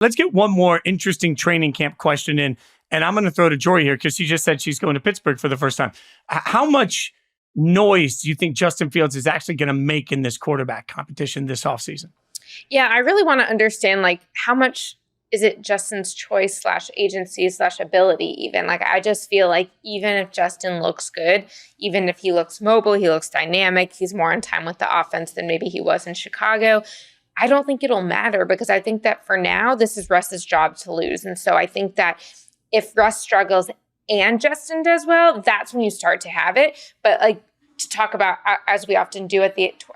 Let's get one more interesting training camp question in, and I'm going to throw to Jori here because she just said she's going to Pittsburgh for the first time. How much noise do you think Justin Fields is actually going to make in this quarterback competition this offseason? Yeah, I really want to understand, like, how much is it Justin's choice / agency / ability even? Like, I just feel like even if Justin looks good, even if he looks mobile, he looks dynamic, he's more in time with the offense than maybe he was in Chicago, I don't think it'll matter because I think that for now, this is Russ's job to lose. And so I think that if Russ struggles and Justin does well, that's when you start to have it. But like, to talk about, as we often do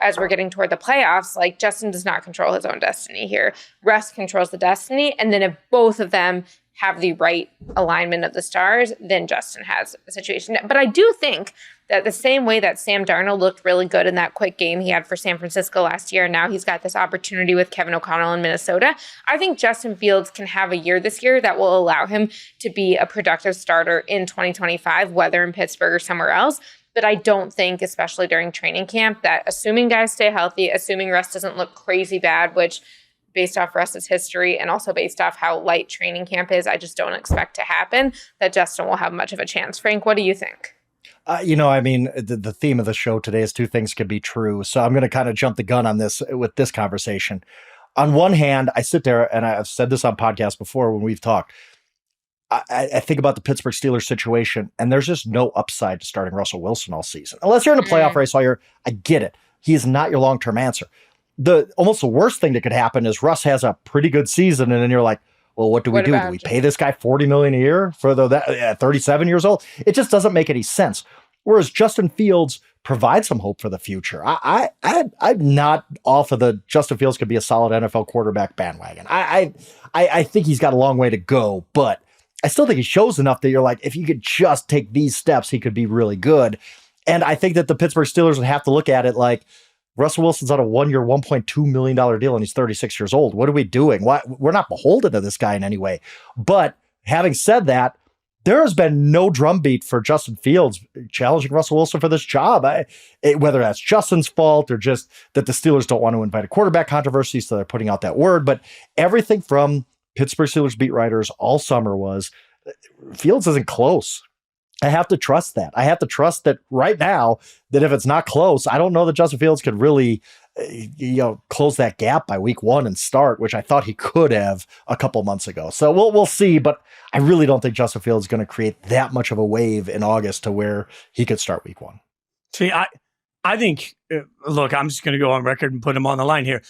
as we're getting toward the playoffs, like Justin does not control his own destiny here. Russ controls the destiny. And then if both of them have the right alignment of the stars, then Justin has a situation. But I do think that the same way that Sam Darnold looked really good in that quick game he had for San Francisco last year, and now he's got this opportunity with Kevin O'Connell in Minnesota, I think Justin Fields can have a year this year that will allow him to be a productive starter in 2025, whether in Pittsburgh or somewhere else. But I don't think, especially during training camp, that assuming guys stay healthy, assuming Russ doesn't look crazy bad, which based off Russ's history and also based off how light training camp is, I just don't expect to happen, that Justin will have much of a chance. Frank, what do you think? The theme of the show today is two things can be true. So I'm going to kind of jump the gun on this with this conversation. On one hand, I sit there, and I've said this on podcasts before when we've talked, I think about the Pittsburgh Steelers situation, and there's just no upside to starting Russell Wilson all season. Unless you're in a playoff race all year, I get it. He is not your long-term answer. Almost the worst thing that could happen is Russ has a pretty good season, and then you're like, well, what do we do? Do we pay this guy $40 million a year for at 37 years old? It just doesn't make any sense. Whereas Justin Fields provides some hope for the future. I'm not off of the Justin Fields could be a solid NFL quarterback bandwagon. I think he's got a long way to go, but I still think he shows enough that you're like, if you could just take these steps, he could be really good. And I think that the Pittsburgh Steelers would have to look at it like, Russell Wilson's on a 1-year, $1.2 million deal, and he's 36 years old. What are we doing? We're not beholden to this guy in any way. But having said that, there has been no drumbeat for Justin Fields challenging Russell Wilson for this job. Whether that's Justin's fault or just that the Steelers don't want to invite a quarterback controversy, so they're putting out that word. But everything from Pittsburgh Steelers beat writers all summer was Fields isn't close. I have to trust that. I have to trust that right now, that if it's not close, I don't know that Justin Fields could really, close that gap by week 1 and start, which I thought he could have a couple months ago. So we'll see, but I really don't think Justin Fields is going to create that much of a wave in August to where he could start week 1. See, I think, look, I'm just going to go on record and put him on the line here.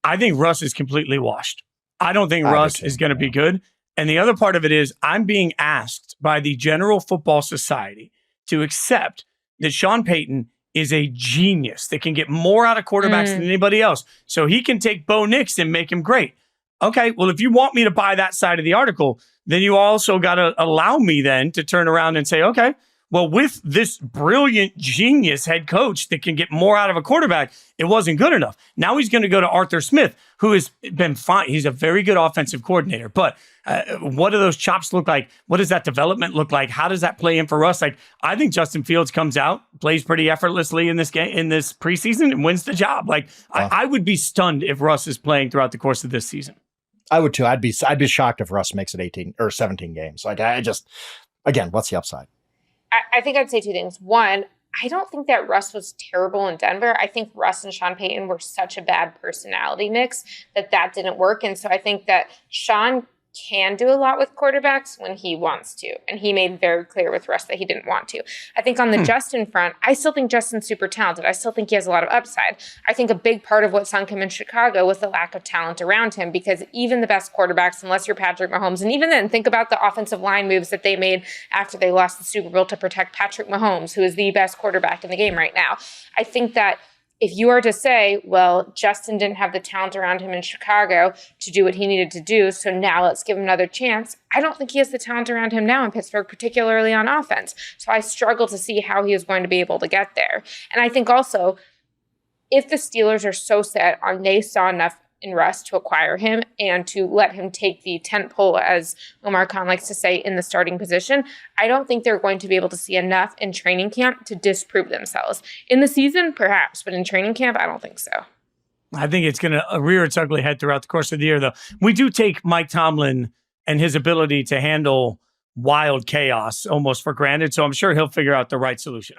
I think Russ is completely washed. I don't think Russ is going to be good. And the other part of it is I'm being asked by the General Football Society to accept that Sean Payton is a genius that can get more out of quarterbacks than anybody else. So he can take Bo Nix and make him great. Okay, well, if you want me to buy that side of the article, then you also got to allow me then to turn around and say, okay, well, with this brilliant genius head coach that can get more out of a quarterback, it wasn't good enough. Now he's going to go to Arthur Smith, who has been fine. He's a very good offensive coordinator. But what do those chops look like? What does that development look like? How does that play in for us? Like, I think Justin Fields comes out, plays pretty effortlessly in this game, in this preseason, and wins the job. Like, I would be stunned if Russ is playing throughout the course of this season. I would too. I'd be shocked if Russ makes it 18 or 17 games. Like, again, what's the upside? I think I'd say two things. One, I don't think that Russ was terrible in Denver. I think Russ and Sean Payton were such a bad personality mix that didn't work. And so I think that Sean can do a lot with quarterbacks when he wants to. And he made very clear with Russ that he didn't want to. I think on the Justin front, I still think Justin's super talented. I still think he has a lot of upside. I think a big part of what sunk him in Chicago was the lack of talent around him, because even the best quarterbacks, unless you're Patrick Mahomes, and even then, think about the offensive line moves that they made after they lost the Super Bowl to protect Patrick Mahomes, who is the best quarterback in the game right now. I think that if you are to say, well, Justin didn't have the talent around him in Chicago to do what he needed to do, so now let's give him another chance, I don't think he has the talent around him now in Pittsburgh, particularly on offense. So I struggle to see how he is going to be able to get there. And I think also, if the Steelers are so set on they saw enough in Russ to acquire him and to let him take the tent pole, as Omar Khan likes to say, in the starting position, I don't think they're going to be able to see enough in training camp to disprove themselves. In the season, perhaps, but in training camp, I don't think so. I think it's going to rear its ugly head throughout the course of the year, though. We do take Mike Tomlin and his ability to handle wild chaos almost for granted. So I'm sure he'll figure out the right solution.